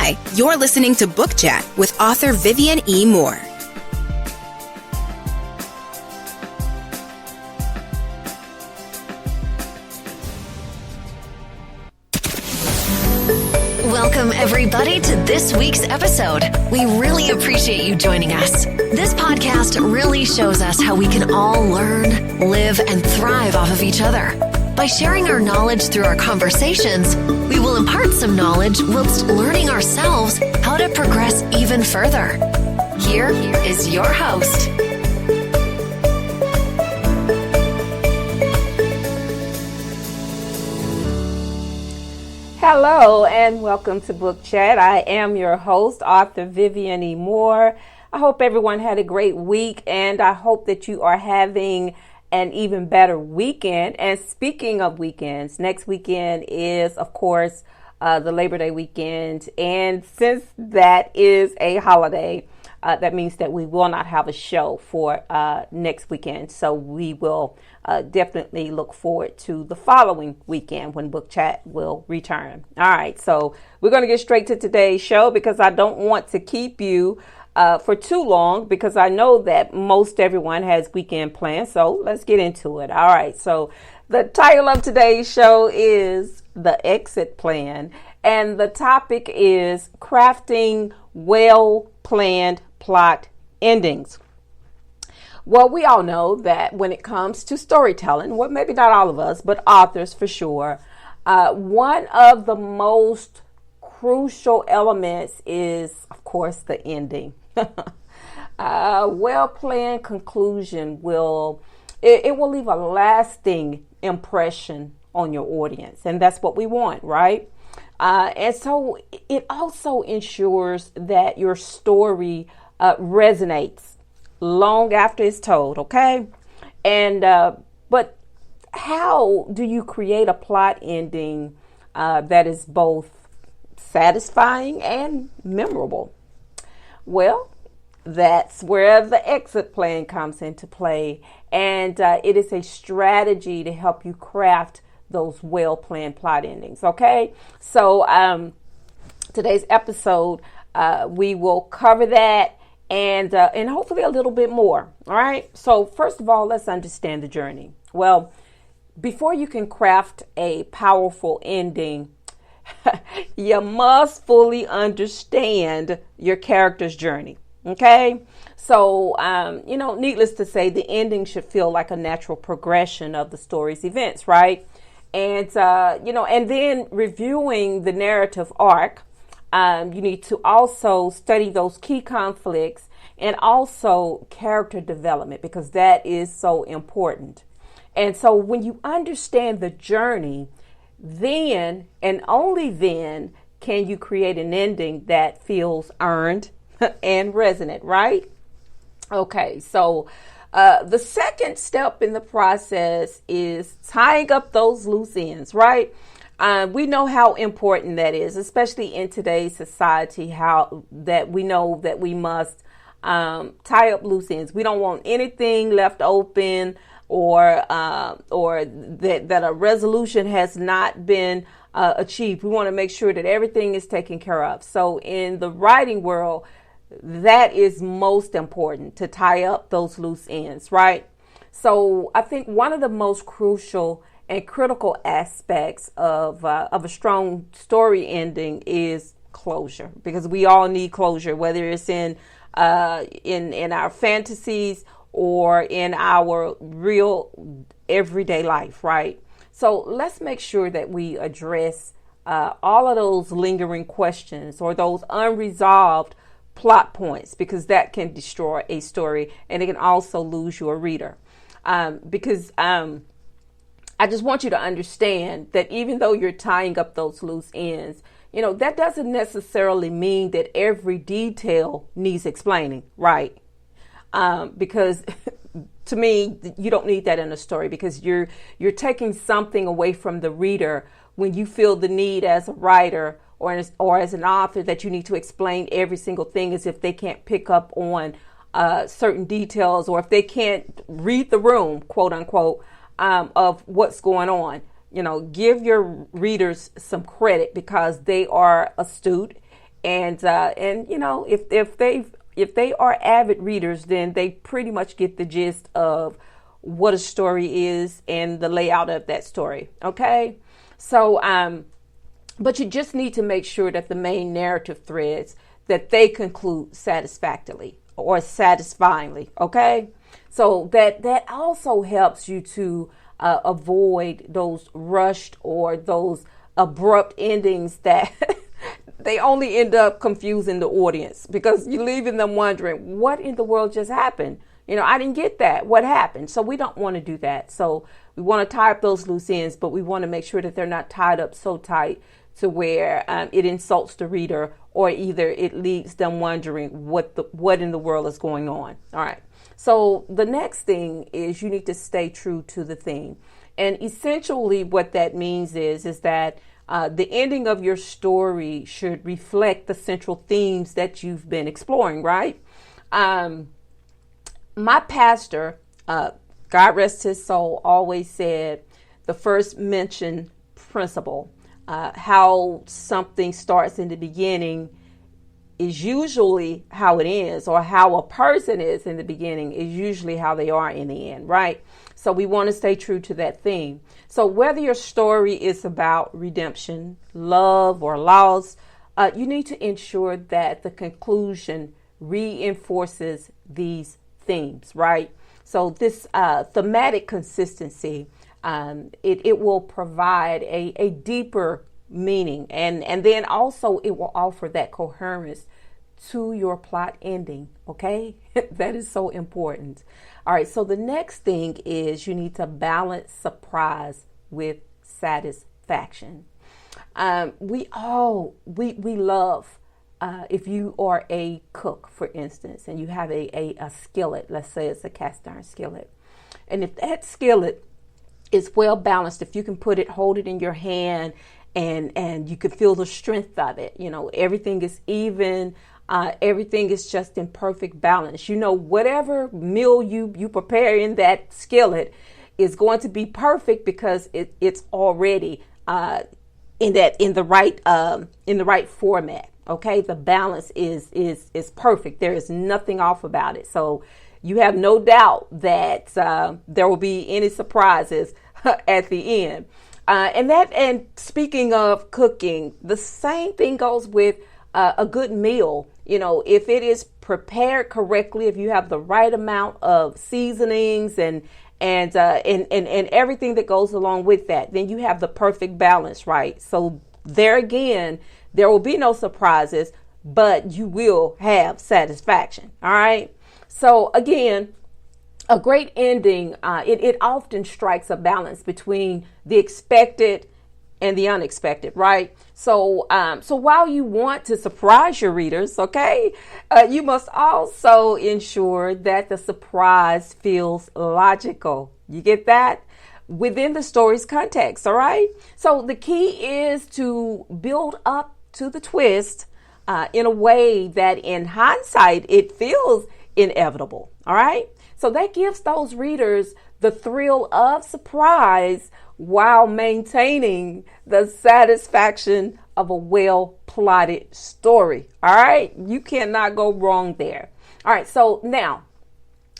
Hi, you're listening to Book Chat with author Vivian E. Moore. Welcome, everybody, to this week's episode. We really appreciate you joining us. This podcast really shows us how we can all learn, live, and thrive off of each other. By sharing our knowledge through our conversations, we will impart some knowledge whilst learning ourselves how to progress even further. Here is your host. Hello and welcome to Book Chat. I am your host, author Vivian E. Moore. I hope everyone had a great week, and I hope that you are having an even better weekend. And speaking of weekends, next weekend is, of course, the Labor Day weekend. And since that is a holiday, that means that we will not have a show for next weekend. So we will definitely look forward to the following weekend when Book Chat will return. All right, so we're going to get straight to today's show because I don't want to keep you for too long because I know that most everyone has weekend plans. So let's get into it. All right, so the title of today's show is The Exit Plan, and the topic is crafting well-planned plot endings. Well, we all know that when it comes to storytelling, well, maybe not all of us, but authors for sure, one of the most crucial elements is, of course, the ending. Well-planned conclusion will leave a lasting impression on your audience, and that's what we want, right? And so it also ensures that your story resonates long after it's told, okay? And but how do you create a plot ending that is both satisfying and memorable? Well, that's where the exit plan comes into play, and it is a strategy to help you craft those well-planned plot endings, okay? So today's episode, we will cover that and hopefully a little bit more, all right? So first of all, let's understand the journey. Well, before you can craft a powerful ending, you must fully understand your character's journey, okay? So, needless to say, the ending should feel like a natural progression of the story's events, right? And, and then reviewing the narrative arc, you need to also study those key conflicts and also character development because that is so important. And so when you understand the journey, then and only then can you create an ending that feels earned and resonant, right? Okay, so the second step in the process is tying up those loose ends, right? We know how important that is, especially in today's society, how that we know that we must tie up loose ends. We don't want anything left open or that a resolution has not been achieved. We want to make sure that everything is taken care of. So in the writing world, that is most important, to tie up those loose ends, right? So I think one of the most crucial and critical aspects of a strong story ending is closure, because we all need closure, whether it's in our fantasies or in our real everyday life, right? So let's make sure that we address all of those lingering questions or those unresolved plot points, because that can destroy a story and it can also lose your reader. Because I just want you to understand that even though you're tying up those loose ends, that doesn't necessarily mean that every detail needs explaining, right? Because to me, you don't need that in a story, because you're taking something away from the reader when you feel the need as a writer or as an author that you need to explain every single thing, as if they can't pick up on certain details, or if they can't read the room, quote unquote, of what's going on. Give your readers some credit because they are astute And you know, if they are avid readers, then they pretty much get the gist of what a story is and the layout of that story. Okay, so but you just need to make sure that the main narrative threads that they conclude satisfactorily or satisfyingly. Okay, so that also helps you to avoid those rushed or those abrupt endings that they only end up confusing the audience, because you're leaving them wondering, what in the world just happened? You know, I didn't get that. What happened? So we don't want to do that. So we want to tie up those loose ends, but we want to make sure that they're not tied up so tight to where it insults the reader, or either it leaves them wondering what in the world is going on. All right. So the next thing is you need to stay true to the theme. And essentially what that means is that the ending of your story should reflect the central themes that you've been exploring, right? My pastor, God rest his soul, always said the first mentioned principle, how something starts in the beginning is usually how it ends, or how a person is in the beginning is usually how they are in the end, right? So we want to stay true to that theme. So whether your story is about redemption, love, or loss, you need to ensure that the conclusion reinforces these themes, right? So this thematic consistency, it will provide a deeper meaning, and then also it will offer that coherence to your plot ending. Okay, that is so important. All right, so the next thing is you need to balance surprise with satisfaction. We love if you are a cook, for instance, and you have a skillet. Let's say it's a cast iron skillet, and if that skillet is well balanced, if you can hold it in your hand and you can feel the strength of it, you know, everything is even, everything is just in perfect balance. You know, whatever meal you prepare in that skillet is going to be perfect because it's already in the right format. Okay, the balance is perfect. There is nothing off about it. So you have no doubt that there will be any surprises at the end. And speaking of cooking, the same thing goes with a good meal. You know, if it is prepared correctly, if you have the right amount of seasonings and everything that goes along with that, then you have the perfect balance, right? So there again, there will be no surprises, but you will have satisfaction. All right. So again, a great ending, it often strikes a balance between the expected and the unexpected, right? So while you want to surprise your readers, okay, you must also ensure that the surprise feels logical. You get that? Within the story's context, all right? So the key is to build up to the twist in a way that in hindsight, it feels inevitable, all right? So that gives those readers the thrill of surprise while maintaining the satisfaction of a well-plotted story. All right. You cannot go wrong there. All right. So now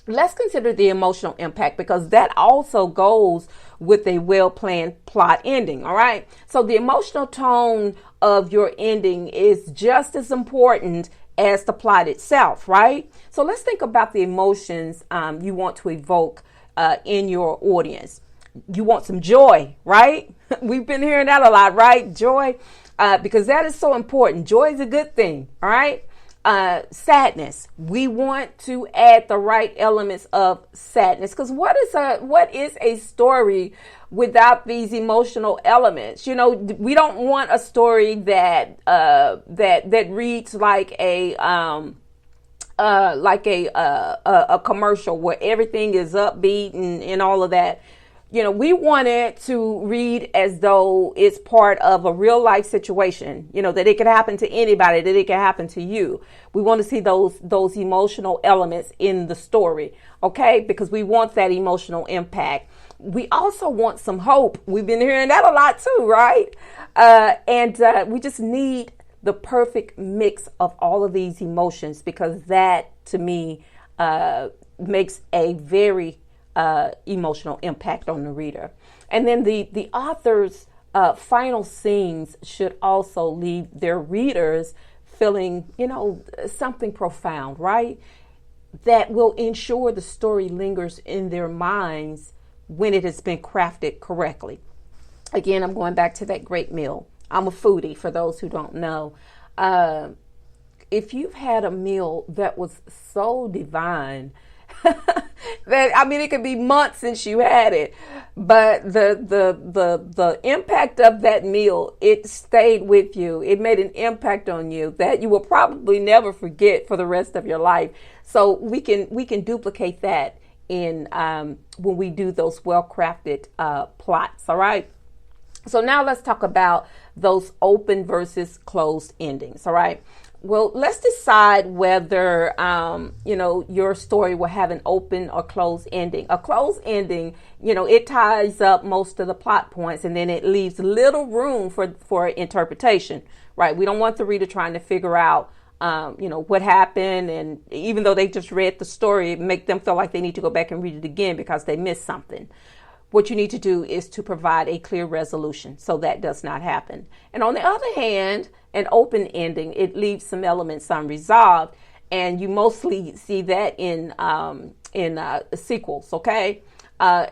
let's consider the emotional impact, because that also goes with a well-planned plot ending. All right. So the emotional tone of your ending is just as important as the plot itself, right? So let's think about the emotions you want to evoke in your audience. You want some joy, right? We've been hearing that a lot, right? Joy, because that is so important. Joy is a good thing, all right? Sadness. We want to add the right elements of sadness, because what is a story without these emotional elements? You know, we don't want a story that reads like a commercial where everything is upbeat and all of that. You know, we want it to read as though it's part of a real life situation, you know, that it could happen to anybody, that it can happen to you. We want to see those emotional elements in the story, okay? Because we want that emotional impact. We also want some hope. We've been hearing that a lot too, right? And we just need the perfect mix of all of these emotions, because that to me makes a very emotional impact on the reader. And then the author's final scenes should also leave their readers feeling, something profound, right? That will ensure the story lingers in their minds when it has been crafted correctly. Again, I'm going back to that great meal. I'm a foodie, for those who don't know. If you've had a meal that was so divine, it could be months since you had it, but the impact of that meal, it stayed with you. It made an impact on you that you will probably never forget for the rest of your life. So we can duplicate that in when we do those well-crafted plots. All right. So now let's talk about those open versus closed endings. All right. Well, let's decide whether, your story will have an open or closed ending. A closed ending, it ties up most of the plot points, and then it leaves little room for interpretation, right? We don't want the reader trying to figure out, what happened. And even though they just read the story, make them feel like they need to go back and read it again because they missed something. What you need to do is to provide a clear resolution so that does not happen. And on the other hand, an open ending, it leaves some elements unresolved, and you mostly see that in sequels. Okay,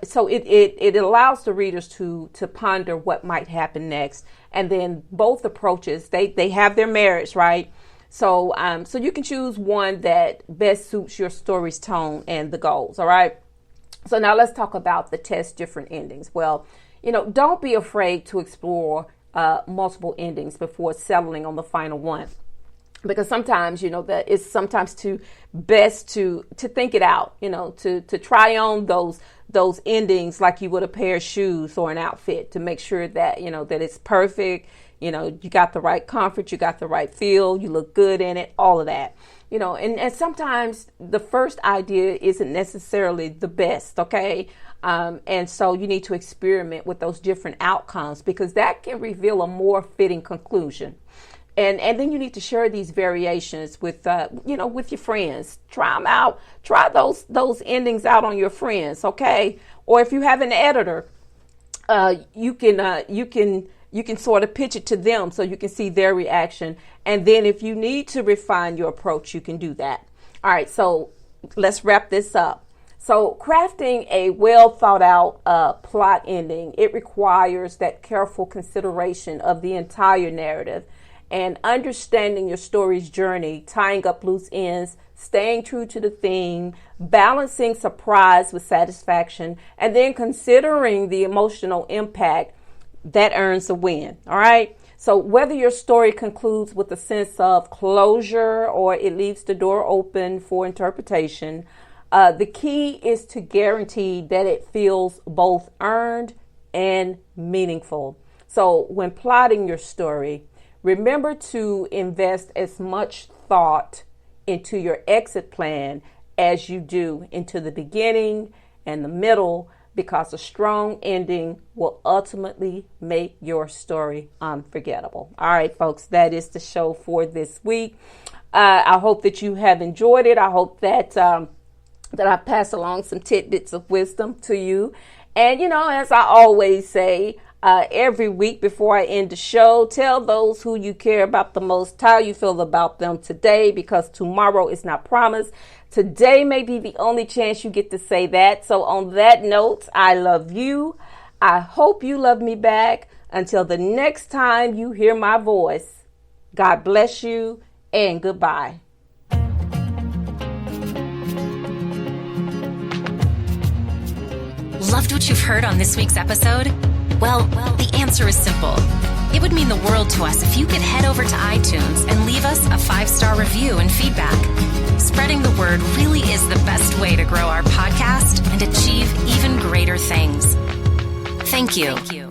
so it allows the readers to ponder what might happen next, and then both approaches they have their merits, right? So you can choose one that best suits your story's tone and the goals. All right. So now let's talk about the test different endings. Well, don't be afraid to explore multiple endings before settling on the final one, because sometimes that it's sometimes too best to think it out, to try on those endings like you would a pair of shoes or an outfit, to make sure that that it's perfect. You got the right comfort, you got the right feel, you look good in it, all of that. And sometimes the first idea isn't necessarily the best, okay? And so you need to experiment with those different outcomes, because that can reveal a more fitting conclusion. And then you need to share these variations with with your friends. Try them out. Try those endings out on your friends, okay? Or if you have an editor, you can sort of pitch it to them so you can see their reaction. And then if you need to refine your approach, you can do that. All right, so let's wrap this up. So crafting a well thought out plot ending, it requires that careful consideration of the entire narrative and understanding your story's journey, tying up loose ends, staying true to the theme, balancing surprise with satisfaction, and then considering the emotional impact that earns a win. All right. So whether your story concludes with a sense of closure or it leaves the door open for interpretation, the key is to guarantee that it feels both earned and meaningful. So when plotting your story, remember to invest as much thought into your exit plan as you do into the beginning and the middle, because a strong ending will ultimately make your story unforgettable. All right, folks, that is the show for this week. I hope that you have enjoyed it. I hope that I pass along some tidbits of wisdom to you. And, as I always say, every week before I end the show, tell those who you care about the most how you feel about them today, because tomorrow is not promised. Today may be the only chance you get to say that. So on that note, I love you. I hope you love me back. Until the next time you hear my voice, God bless you and goodbye. Loved what you've heard on this week's episode? Well, the answer is simple. It would mean the world to us if you could head over to iTunes and leave us a 5-star review and feedback. Spreading the word really is the best way to grow our podcast and achieve even greater things. Thank you.